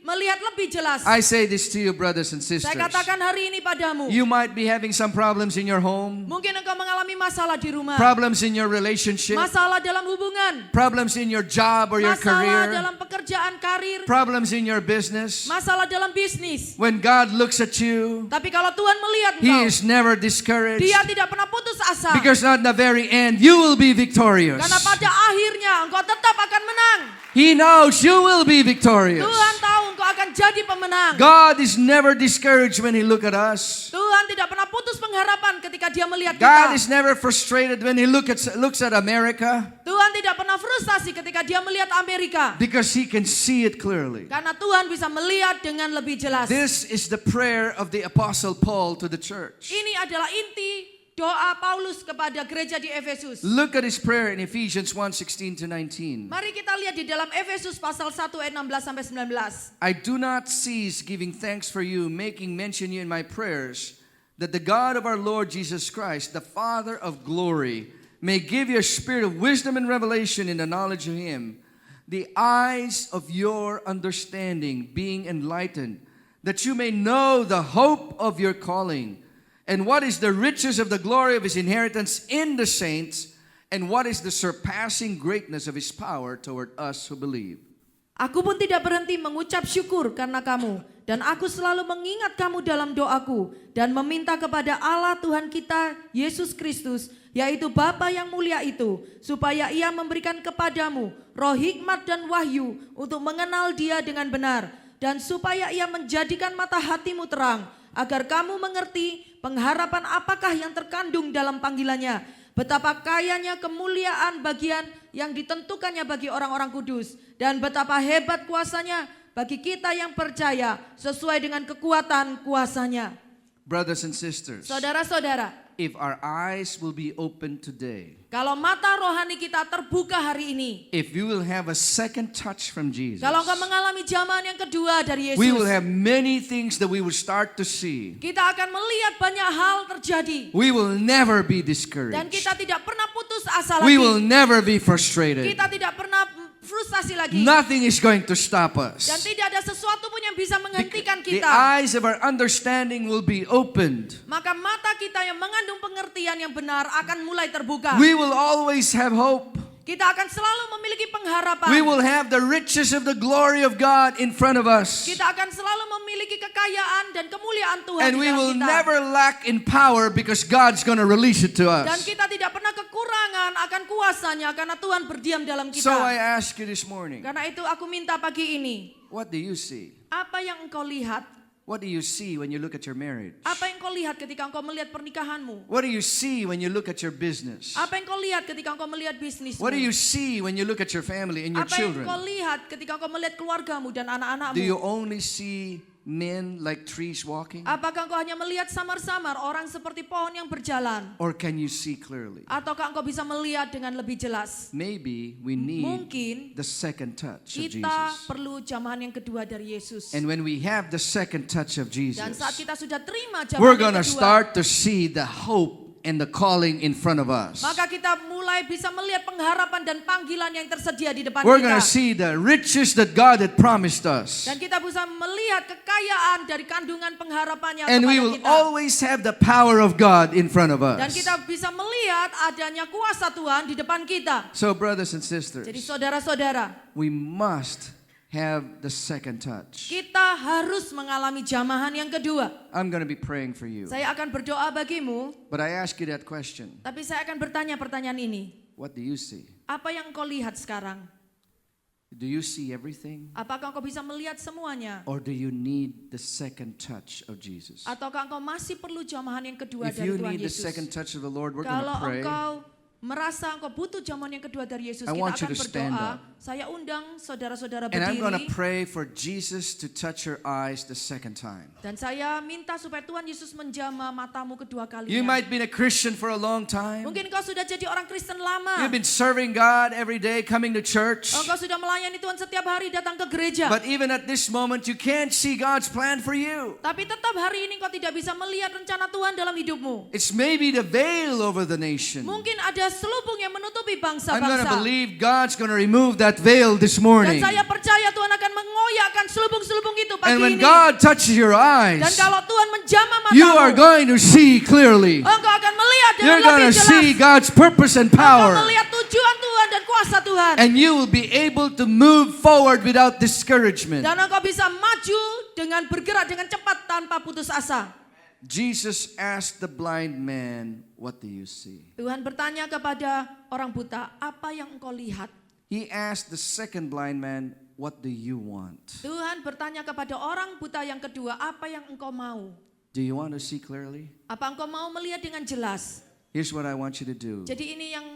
melihat lebih jelas. I say this to you, brothers and sisters. Saya katakan hari ini padamu. You might be having some problems in your home, Mungkin engkau mengalami masalah di rumah. problems in your relationship, Masalah dalam hubungan. problems in your job or your Masalah career, dalam pekerjaan karir. problems in your business. Masalah dalam bisnis. When God looks at you, Tapi kalau Tuhan melihat He engkau, is never discouraged. Dia tidak pernah putus asa. Because at the very end, you will be victorious. Karena pada akhirnya engkau tetap akan menang. He knows you will be victorious. Tuhan tahu engkau akan jadi pemenang. God is never discouraged when He look at us. Tuhan tidak pernah putus pengharapan ketika dia melihat God kita. is never frustrated when He looks at America Tuhan tidak pernah frustasi ketika dia melihat Amerika. because He can see it clearly. Karena Tuhan bisa melihat dengan lebih jelas. This is the prayer of the Apostle Paul to the church. Ini adalah inti doa Paulus kepada gereja di Efesus. Look at his prayer in Ephesians 1:16 to 19. Mari kita lihat di dalam Efesus pasal 1 ayat 16 sampai 19. I do not cease giving thanks for you, making mention you in my prayers, that the God of our Lord Jesus Christ, the Father of glory, may give you a spirit of wisdom and revelation in the knowledge of Him, the eyes of your understanding being enlightened, that you may know the hope of your calling, and what is the riches of the glory of His inheritance in the saints, and what is the surpassing greatness of His power toward us who believe. Aku pun tidak berhenti mengucap syukur karena kamu. Dan aku selalu mengingat kamu dalam doaku. Dan meminta kepada Allah Tuhan kita, Yesus Kristus, yaitu Bapa yang mulia itu, supaya Ia memberikan kepadamu roh hikmat dan wahyu untuk mengenal Dia dengan benar. Dan supaya Ia menjadikan mata hatimu terang, agar kamu mengerti pengharapan apakah yang terkandung dalam panggilannya, betapa kayanya kemuliaan bagian yang ditentukannya bagi orang-orang kudus, dan betapa hebat kuasanya bagi kita yang percaya sesuai dengan kekuatan kuasanya. Brothers and sisters, Saudara-saudara, if our eyes will be open today, kalau mata rohani kita terbuka hari ini, if you will have a second touch from Jesus, kalau engkau mengalami zaman yang kedua dari Yesus, we will have many things that we will start to see. kita akan melihat banyak hal terjadi. We will never be Dan discouraged. kita tidak pernah putus asa We lagi. will never be frustrated. Kita tidak pernah frustasi lagi. Nothing is going to stop Dan us. tidak ada sesuatu pun yang bisa menghentikan The kita. eyes of our understanding will be opened. Maka mata kita yang mengandung pengertian yang benar akan mulai terbuka. We will always have hope. Kita akan selalu memiliki pengharapan. We will have the riches of the glory of God in front of us. Kita akan selalu memiliki kekayaan dan kemuliaan Tuhan And di we dalam will kita. never lack in power because God's going to release it to Dan us. kita tidak pernah kekurangan akan kuasanya karena Tuhan berdiam dalam kita. So I ask you this morning, Karena itu aku minta pagi ini, what do you see? apa yang engkau lihat? What do you see when you look at your marriage? Apa yang engkau lihat ketika engkau melihat pernikahanmu? What do you see when you look at your business? Apa yang engkau lihat ketika engkau melihat bisnismu? What do you see when you look at your family and your Apa yang children? engkau lihat ketika engkau melihat keluargamu dan Do anak-anakmu? you only see men like trees walking? Apakah engkau hanya melihat samar-samar orang seperti pohon yang berjalan? Or can you see clearly? Ataukah engkau bisa melihat dengan lebih jelas? Maybe we need Mungkin the second touch of kita Jesus. perlu jamahan yang kedua dari Yesus. And when we have the second touch of Dan Jesus, saat kita sudah terima we're jamahan going yang to kedua, start to see the hope and the calling in front of us. maka kita mulai bisa melihat pengharapan dan panggilan yang tersedia di depan We're going to kita. see the riches that God had promised us. Dan kita bisa melihat kekayaan dari kandungan pengharapannya And we kepada will kita. always have the power of God in front of Dan us. kita bisa melihat adanya kuasa Tuhan di depan kita. So brothers and sisters, Jadi saudara-saudara, we must have the second touch. kita harus mengalami jamahan yang kedua. I'm going to be praying for you. Saya akan berdoa bagimu, But I ask you that question. tapi saya akan bertanya pertanyaan ini. What do you see? Apa yang kau lihat sekarang? Do you see everything? Apakah engkau bisa melihat semuanya? Or do you need the second touch of Jesus? Ataukah engkau masih perlu jamahan yang kedua If dari you Tuhan need the Yesus? second touch of the Lord, we're going Kalau to pray. engkau merasa engkau butuh jamahan yang kedua dari Yesus, I kita want you akan to stand berdoa. up. Saya undang saudara-saudara And I'm going to berdiri. pray for Jesus to touch your eyes the second time. Dan saya minta supaya Tuhan Yesus menjamah matamu kedua kalinya. You might be a Christian for a long time. Mungkin kau sudah jadi orang Kristen lama. You've been serving God every day, coming to church. Engkau sudah melayani Tuhan setiap hari datang ke gereja. But even at this moment, you can't see God's plan for you. Tapi tetap hari ini kau tidak bisa melihat rencana Tuhan dalam hidupmu. It's maybe the veil over the nation. Mungkin ada selubung yang menutupi I'm going to bangsa-bangsa. believe God's going to remove that veil this Dan morning. saya percaya Tuhan akan mengoyakkan selubung-selubung itu pagi And when ini. God touches your Dan eyes, kalau Tuhan menjamah matamu, you are going to see clearly. engkau akan melihat dengan You're going lebih to jelas. see God's purpose and Engkau power. melihat tujuan Tuhan dan kuasa Tuhan. And you will be able to move forward without discouragement. Dan engkau bisa maju dengan bergerak dengan cepat tanpa putus asa. Jesus asked the blind man, "What do you see?" Tuhan bertanya kepada orang buta, apa yang engkau lihat? He asked the second blind man, "What do you want?" Tuhan bertanya kepada orang buta yang kedua, apa yang engkau mau? Do you want to see clearly? Apa engkau mau melihat dengan jelas? Here's what I want you to do. Jadi ini yang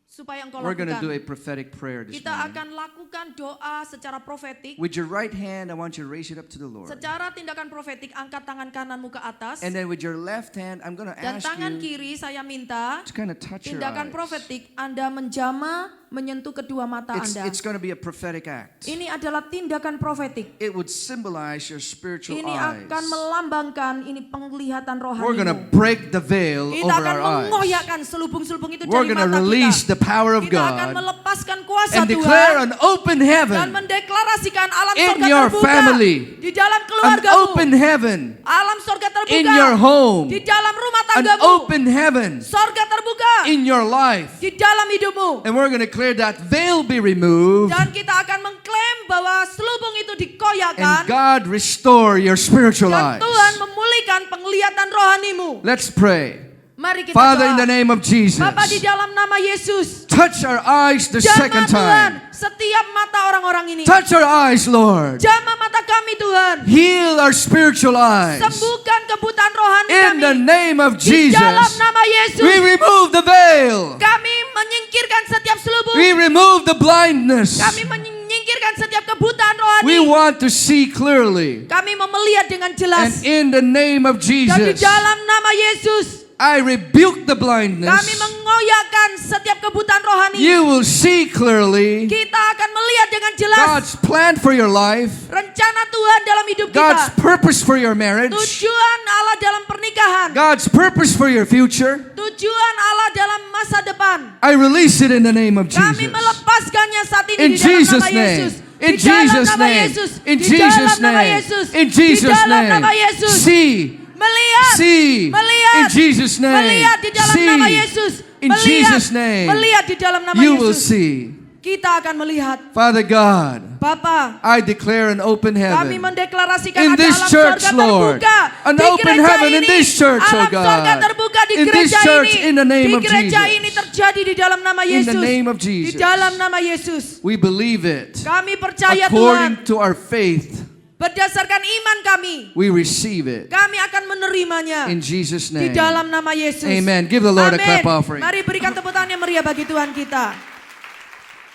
supaya engkau We're going to do a lakukan. prophetic prayer this Kita morning. akan lakukan doa secara profetik. With your right hand, I want you to raise it up to the Lord. Secara tindakan profetik, angkat tangan kananmu ke atas. And then with your left hand, I'm going to Dan ask tangan you kiri saya minta to kind of touch your tindakan eyes. profetik Anda menjamah menyentuh kedua mata Anda. It's going to be a prophetic act. Ini adalah tindakan profetik. It would symbolize your spiritual Ini eyes. akan melambangkan ini penglihatan We're going to rohanimu. break the veil Kita over akan our eyes. mengoyakkan selubung-selubung itu We're dari going to mata release kita. the power of Kita akan God melepaskan kuasa and declare Tuhan an open dan heaven, mendeklarasikan alam in sorga your terbuka family. di dalam an keluargamu. open heaven Alam sorga terbuka in your home, di dalam rumah an tanggamu. open heaven Sorga terbuka in your life. di dalam hidupmu. And we're going to declare that veil be removed Dan kita akan mengklaim bahwa selubung itu and dikoyakkan God restore your spiritual dan eyes. Tuhan memulihkan penglihatan rohanimu. Let's pray. Mari kita Father, in doa. the name of Jesus, Bapa di dalam nama Yesus, touch our eyes the jamah second Tuhan time. setiap mata orang-orang ini. Touch our eyes, Lord. Jamah mata kami Tuhan. Heal our spiritual eyes. Sembuhkan kebutaan rohani In kami. the name of Di dalam Jesus, nama Yesus, we remove the veil. kami menyingkirkan setiap selubung. We remove the blindness. Kami menyingkirkan setiap kebutaan We rohani. want to see clearly. Kami mau melihat dengan And jelas. in the name of Dan di Jesus, dalam nama Yesus, I rebuke the kami blindness. mengoyakkan setiap kebutaan rohani. You will see clearly Kita akan melihat dengan jelas God's plan for your life, rencana Tuhan dalam hidup God's kita. purpose for your marriage, Tujuan Allah dalam pernikahan. God's purpose for your future. Tujuan Allah dalam masa depan. I release it in the name of Kami Jesus. melepaskannya saat ini In di dalam Jesus' nama name. Yesus. In Di dalam Jesus' nama name. Yesus. In Di Jesus' dalam nama name. Yesus. In Di Jesus' dalam name. nama Yesus. See. Melihat. See. Melihat. In Jesus' name. Melihat di dalam See. nama Yesus. In Melihat. Jesus' name. Melihat di dalam nama You will Yesus. see. Kita akan melihat. Father God, Bapa, I declare an open kami heaven mendeklarasikan in ada this alam church, sorga Lord. terbuka An di open gereja heaven in ini. this church, oh Alam sorga God. terbuka di In this gereja church, ini. in the name Di of gereja Jesus. ini terjadi di dalam nama In Yesus. the name of Di Jesus. dalam nama Yesus. We believe it. Kami percaya Tuhan. According to our faith, Berdasarkan iman kami, we receive it. kami akan menerimanya. In Jesus' Di name. dalam nama Yesus. Amen. Give the Lord a Amin. clap offering. Mari berikan tepuk tangan yang meriah bagi Tuhan kita.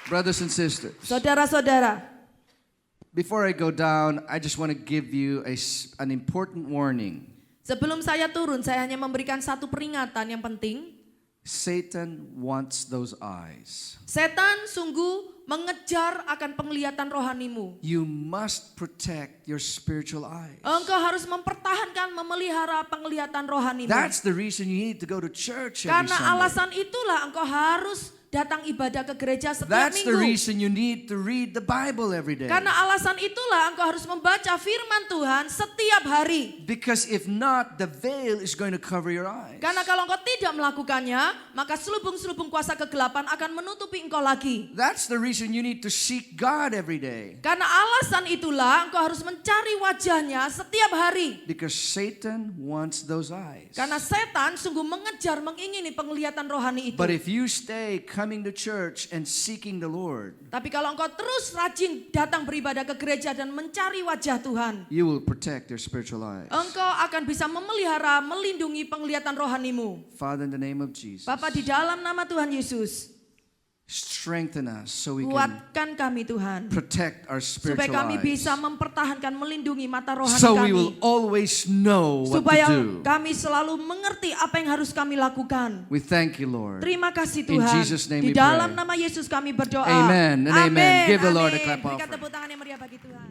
Brothers and sisters, Saudara-saudara, before I go down, I just want to give you an important warning. sebelum saya turun, saya hanya memberikan satu peringatan yang penting. Satan wants those eyes. Setan sungguh mengejar akan penglihatan rohanimu. You must protect your spiritual eyes. Engkau harus mempertahankan, memelihara penglihatan rohanimu. That's the reason you need to go to church every Karena Sunday. alasan itulah engkau harus datang ibadah ke gereja setiap That's the minggu. reason you need to read the Bible every day. Karena alasan itulah engkau harus membaca firman Tuhan setiap hari. Because if not, the veil is going to cover your eyes. Karena kalau engkau tidak melakukannya, maka selubung-selubung kuasa kegelapan akan menutupi engkau lagi. That's the reason you need to seek God every day. Karena alasan itulah engkau harus mencari wajahnya setiap hari. Because Satan wants those eyes. Karena setan sungguh mengejar, mengingini penglihatan rohani itu. But if you stay coming to church and seeking the Lord, Tapi kalau engkau terus rajin datang beribadah ke gereja dan mencari wajah Tuhan, you will protect your spiritual eyes. engkau akan bisa memelihara, melindungi penglihatan rohanimu. Father, in the name of Jesus, Bapa, di dalam nama Tuhan Yesus, strengthen us so we can kuatkan kami Tuhan. protect our Supaya spiritual kami eyes. bisa mempertahankan, melindungi mata rohani So we will kami. always know what Supaya to do. kami selalu mengerti apa yang harus kami lakukan. We thank you, Lord. Terima kasih In Tuhan. Jesus' name Di we dalam pray. nama Yesus kami berdoa. Amen and amen. Give the Lord a Amin. clap Berikan offering. tepuk tangan yang meriah bagi Tuhan.